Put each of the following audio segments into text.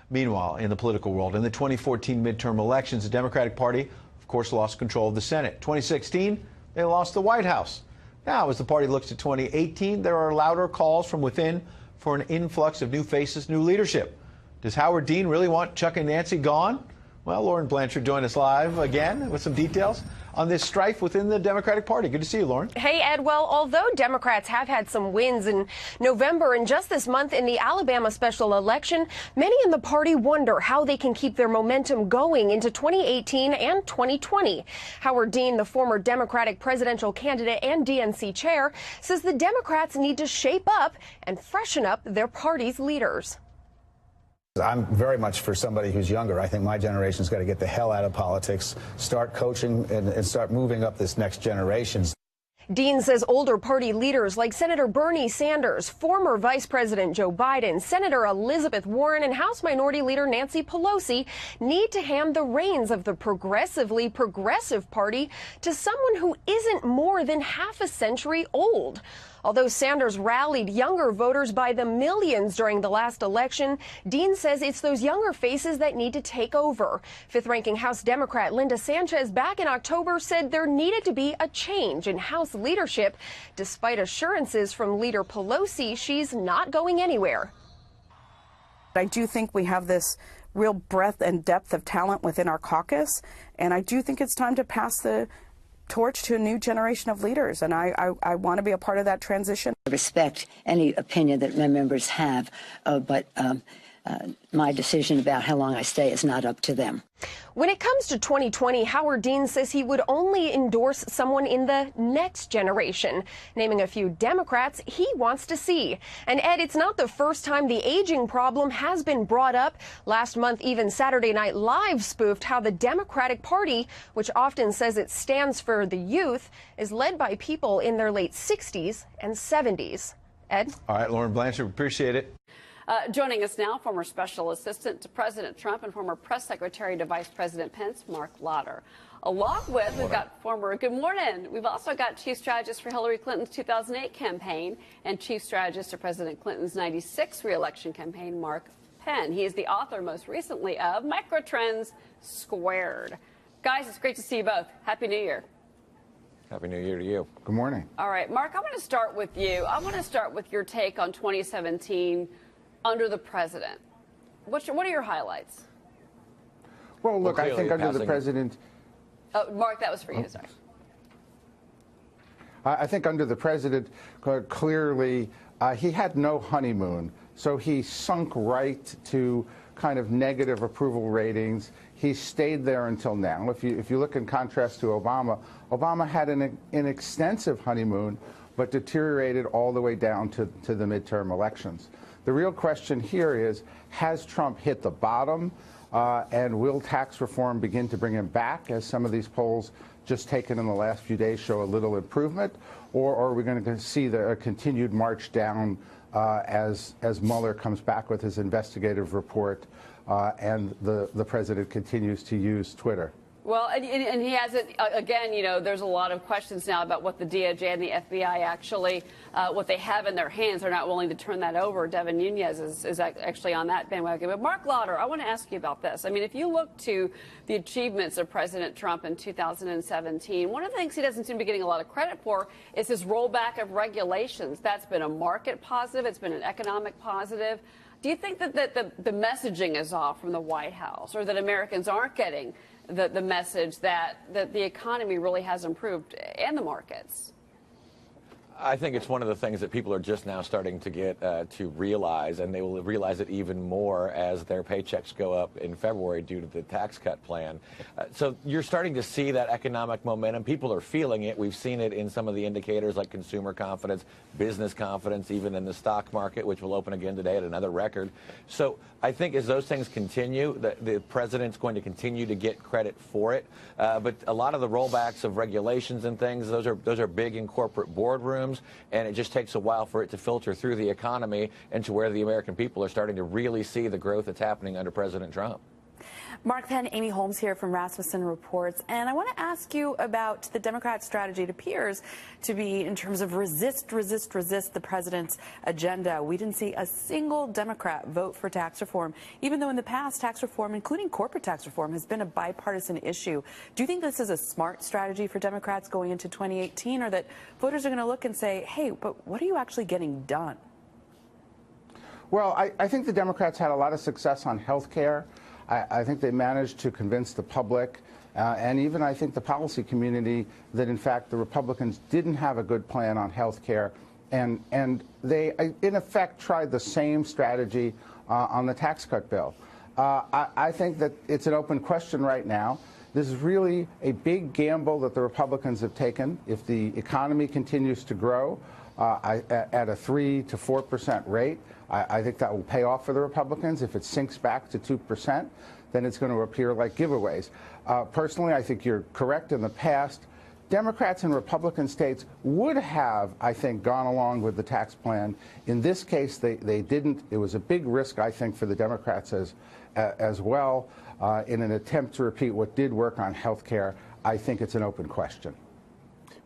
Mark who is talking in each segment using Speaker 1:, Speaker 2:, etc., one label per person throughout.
Speaker 1: Meanwhile, in the political world, in the 2014 midterm elections, the Democratic Party, of course, lost control of the Senate. 2016, they lost the White House. Now, as the party looks to 2018, there are louder calls from within for an influx of new faces, new leadership. Does Howard Dean really want Chuck and Nancy gone? Well, Lauren Blanchard joined us live again with some details on this strife within the Democratic Party. Good to see you, Lauren.
Speaker 2: Hey, Ed. Well, although Democrats have had some wins in November and just this month in the Alabama special election, many in the party wonder how they can keep their momentum going into 2018 and 2020. Howard Dean, the former Democratic presidential candidate and DNC chair, says the Democrats need to shape up and freshen up their party's leaders.
Speaker 3: I'm very much for somebody who's younger. I think my generation's got to get the hell out of politics, start coaching, and start moving up this next generation.
Speaker 2: Dean says older party leaders like Senator Bernie Sanders, former Vice President Joe Biden, Senator Elizabeth Warren, and House Minority Leader Nancy Pelosi need to hand the reins of the progressively progressive party to someone who isn't more than half a century old. Although Sanders rallied younger voters by the millions during the last election, Dean says it's those younger faces that need to take over. Fifth-ranking House Democrat Linda Sanchez back in October said there needed to be a change in House leadership, despite assurances from Leader Pelosi she's not going anywhere.
Speaker 4: I do think we have this real breadth and depth of talent within our caucus, and I do think it's time to pass the torch to a new generation of leaders, and I want to be a part of that transition.
Speaker 5: I respect any opinion that my members have, but my decision about how long I stay is not up to them.
Speaker 2: When it comes to 2020, Howard Dean says he would only endorse someone in the next generation, naming a few Democrats he wants to see. And Ed, it's not the first time the aging problem has been brought up. Last month, even Saturday Night Live spoofed how the Democratic Party, which often says it stands for the youth, is led by people in their late 60s and 70s. Ed?
Speaker 1: All right, Lauren Blanchard, appreciate it.
Speaker 6: Joining us now, former Special Assistant to President Trump and former Press Secretary to Vice President Pence, Mark Lauder. Along with, we've got good morning. We've also got Chief Strategist for Hillary Clinton's 2008 campaign and Chief Strategist to President Clinton's 96 reelection campaign, Mark Penn. He is the author most recently of Microtrends Squared. Guys, it's great to see you both. Happy New Year.
Speaker 7: Happy New Year to you.
Speaker 3: Good morning.
Speaker 6: All right, Mark, I want to start with you. I want to start with your take on 2017 under the president. What are your highlights?
Speaker 3: Well, look, I think under the president...
Speaker 6: Oh, Mark, that was for you, sorry.
Speaker 3: I think under the president, clearly, he had no honeymoon. So he sunk right to kind of negative approval ratings. He stayed there until now. If you look in contrast to Obama, Obama had an extensive honeymoon, but deteriorated all the way down to the midterm elections. The real question here is, has Trump hit the bottom, and will tax reform begin to bring him back, as some of these polls just taken in the last few days show a little improvement, or are we going to see a continued march down as Mueller comes back with his investigative report and the president continues to use Twitter?
Speaker 6: Well, and he hasn't, again, you know, there's a lot of questions now about what the DOJ and the FBI actually, what they have in their hands. They're not willing to turn that over. Devin Nunes is actually on that bandwagon. But Mark Lauder, I want to ask you about this. I mean, if you look to the achievements of President Trump in 2017, one of the things he doesn't seem to be getting a lot of credit for is his rollback of regulations. That's been a market positive. It's been an economic positive. Do you think that the messaging is off from the White House, or that Americans aren't getting the message that the economy really has improved and the markets?
Speaker 7: I think it's one of the things that people are just now starting to get to realize, and they will realize it even more as their paychecks go up in February due to the tax cut plan. So you're starting to see that economic momentum. People are feeling it. We've seen it in some of the indicators like consumer confidence, business confidence, even in the stock market, which will open again today at another record. So I think as those things continue, the president's going to continue to get credit for it. But a lot of the rollbacks of regulations and things, those are big in corporate boardrooms. And it just takes a while for it to filter through the economy and to where the American people are starting to really see the growth that's happening under President Trump.
Speaker 8: Mark Penn, Amy Holmes here from Rasmussen Reports, and I want to ask you about the Democrat strategy. It appears to be in terms of resist the president's agenda. We didn't see a single Democrat vote for tax reform, even though in the past tax reform, including corporate tax reform, has been a bipartisan issue. Do you think this is a smart strategy for Democrats going into 2018, or that voters are going to look and say, hey, but what are you actually getting done?
Speaker 3: Well, I think the Democrats had a lot of success on health care. I think they managed to convince the public and even I think the policy community that, in fact, the Republicans didn't have a good plan on health care. And they, in effect, tried the same strategy on the tax cut bill. I think that it's an open question right now. This is really a big gamble that the Republicans have taken. If the economy continues to grow at a 3 to 4% rate, I think that will pay off for the Republicans. If it sinks back to 2%, then it's going to appear like giveaways. Personally, I think you're correct. In the past, Democrats in Republican states would have, I think, gone along with the tax plan. In this case, they didn't. It was a big risk, I think, for the Democrats as well in an attempt to repeat what did work on health care. I think it's an open question.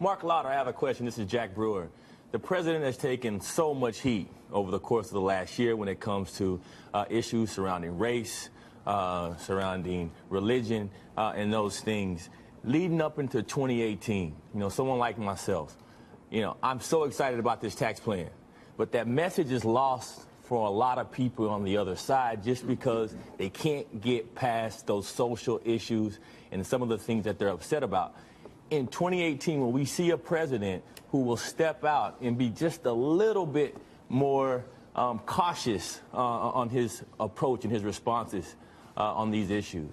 Speaker 9: Mark Lauder, I have a question. This is Jack Brewer. The president has taken so much heat over the course of the last year when it comes to issues surrounding race, surrounding religion, and those things. Leading up into 2018, someone like myself, I'm so excited about this tax plan, but that message is lost for a lot of people on the other side just because they can't get past those social issues and some of the things that they're upset about. In 2018, when we see a president who will step out and be just a little bit more cautious on his approach and his responses on these issues?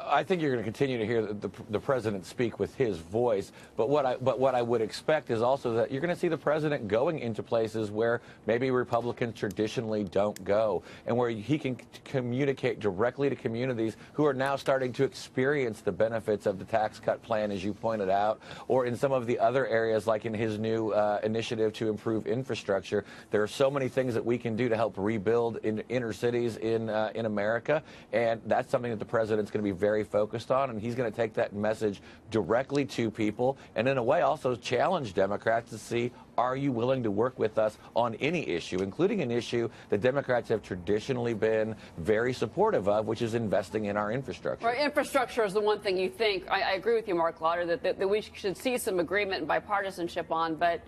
Speaker 7: I think you're going to continue to hear the president speak with his voice, but what I would expect is also that you're going to see the president going into places where maybe Republicans traditionally don't go, and where he can communicate directly to communities who are now starting to experience the benefits of the tax cut plan, as you pointed out, or in some of the other areas, like in his new initiative to improve infrastructure. There are so many things that we can do to help rebuild in inner cities in America, and that's something that the president's going to be very focused on, and he's going to take that message directly to people, and in a way also challenge Democrats to see, are you willing to work with us on any issue, including an issue that Democrats have traditionally been very supportive of, which is investing in our infrastructure.
Speaker 6: Right, infrastructure is the one thing you think, I agree with you, Mark Lauder, that we should see some agreement and bipartisanship on, but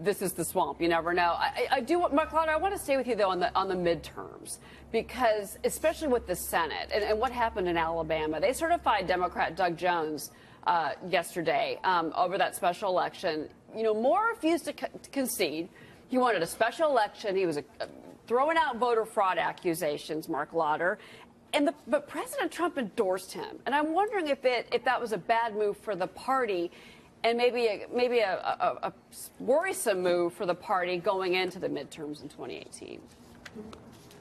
Speaker 6: this is the swamp. You never know. I do, Mark Lauder, I want to stay with you, though, on the midterms, because especially with the Senate and what happened in Alabama, they certified Democrat Doug Jones yesterday over that special election. Moore refused to concede. He wanted a special election. He was throwing out voter fraud accusations, Mark Lauder. But President Trump endorsed him. And I'm wondering if that was a bad move for the party, and maybe a worrisome move for the party going into the midterms in 2018.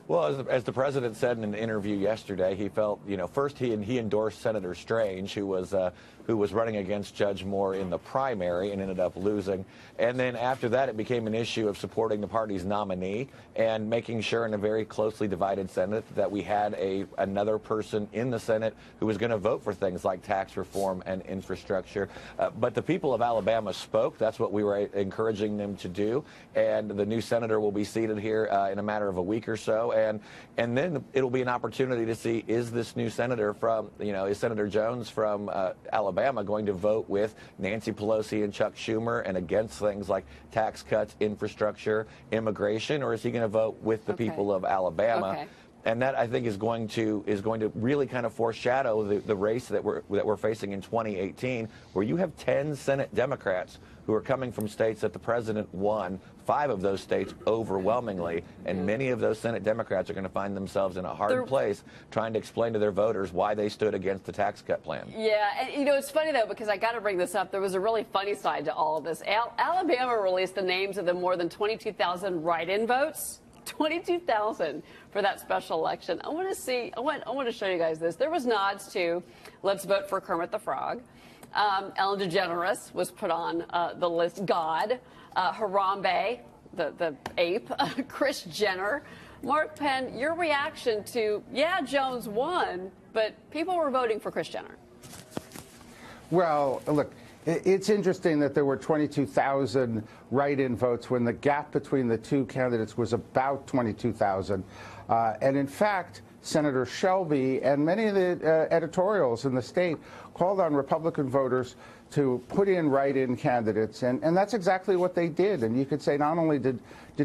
Speaker 7: Well, as the president said in an interview yesterday, he felt, first he endorsed Senator Strange, who was running against Judge Moore in the primary and ended up losing. And then after that, it became an issue of supporting the party's nominee and making sure in a very closely divided Senate that we had another person in the Senate who was going to vote for things like tax reform and infrastructure. But the people of Alabama spoke. That's what we were encouraging them to do. And the new senator will be seated here in a matter of a week or so. And then it'll be an opportunity to see, is this new senator is Senator Jones from Alabama going to vote with Nancy Pelosi and Chuck Schumer and against things like tax cuts, infrastructure, immigration, or is he going to vote with the people of Alabama?
Speaker 6: Okay.
Speaker 7: And that, I think, is going to really kind of foreshadow the race that we're facing in 2018, where you have 10 Senate Democrats who are coming from states that the president won, 5 of those states overwhelmingly, and many of those Senate Democrats are going to find themselves in a hard place trying to explain to their voters why they stood against the tax cut plan. Yeah,
Speaker 6: and it's funny, though, because I got to bring this up. There was a really funny side to all of this. Alabama released the names of the more than 22,000 write-in votes. 22,000 for that special election. I want to show you guys this. There was nods to let's vote for Kermit the Frog. Ellen DeGeneres was put on the list. God, Harambe, the ape, Kris Jenner, Mark Penn, your reaction to, yeah, Jones won, but people were voting for Kris Jenner.
Speaker 3: Well, look, it's interesting that there were 22,000 write-in votes when the gap between the two candidates was about 22,000. And in fact, Senator Shelby and many of the editorials in the state called on Republican voters to put in write-in candidates, and that's exactly what they did. And you could say not only did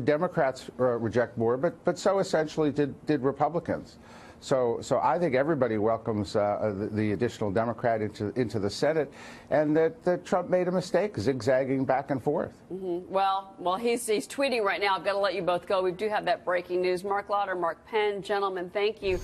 Speaker 3: Democrats reject more, but so essentially did Republicans. So I think everybody welcomes the additional Democrat into the Senate, and that Trump made a mistake zigzagging back and forth.
Speaker 6: Mm-hmm. Well, he's tweeting right now. I've got to let you both go. We do have that breaking news. Mark Lauder, Mark Penn, gentlemen, thank you.